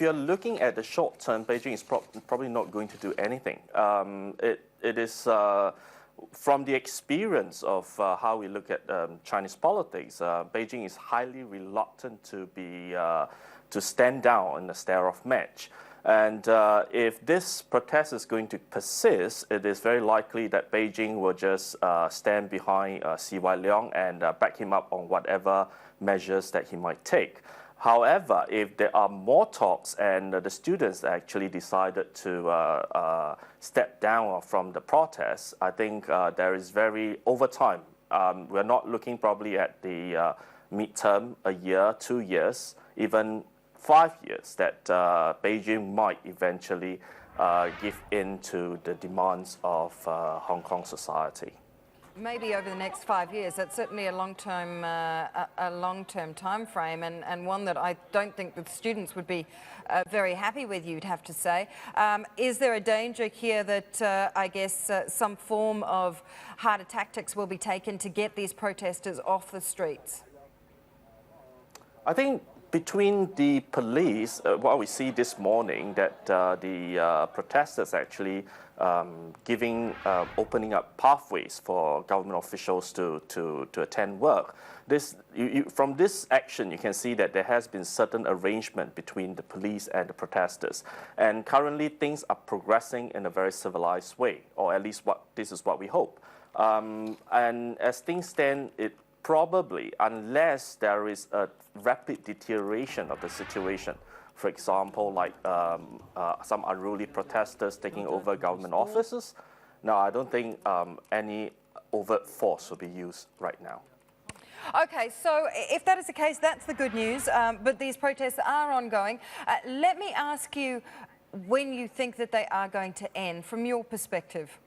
if you're looking at the short term, Beijing is probably not going to do anything. It is from the experience of how we look at Chinese politics. Beijing is highly reluctant to stand down in a stare-off match. And if this protest is going to persist, it is very likely that Beijing will just stand behind CY Leung and back him up on whatever measures that he might take. However, if there are more talks and the students actually decided to step down from the protests, I think there is over time, we're not looking probably at the midterm, a year, 2 years, even 5 years, that Beijing might eventually give in to the demands of Hong Kong society. Maybe over the next 5 years. That's certainly a long-term time frame, and one that I don't think the students would be very happy with, you'd have to say. Is there a danger here that I guess some form of harder tactics will be taken to get these protesters off the streets? I think between the police, what we see this morning, that the protesters actually opening up pathways for government officials to attend work. From this action, you can see that there has been certain arrangement between the police and the protesters. And currently, things are progressing in a very civilized way, or at least this is what we hope. And as things stand, it probably, unless there is a rapid deterioration of the situation, for example, like some unruly protesters taking over government offices, no, I don't think any overt force will be used right now. Okay, so if that is the case, that's the good news, but these protests are ongoing. Let me ask you when you think that they are going to end, from your perspective.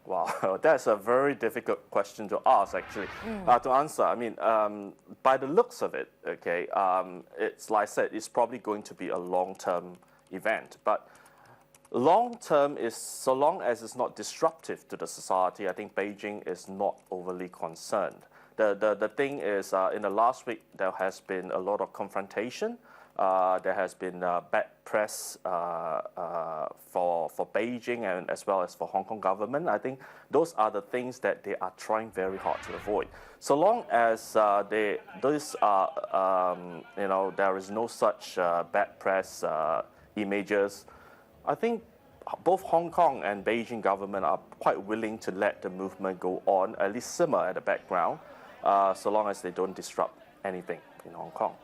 Wow, that's a very difficult question to ask, actually, to answer. I mean, by the looks of it, okay, it's like I said, it's probably going to be a long-term event. But long-term is, so long as it's not disruptive to the society, I think Beijing is not overly concerned. The thing is, in the last week, there has been a lot of confrontation. There has been bad press for Beijing and as well as for Hong Kong government. I think those are the things that they are trying very hard to avoid. So long as there is no such bad press images, I think both Hong Kong and Beijing government are quite willing to let the movement go on, at least simmer at the background, so long as they don't disrupt anything in Hong Kong.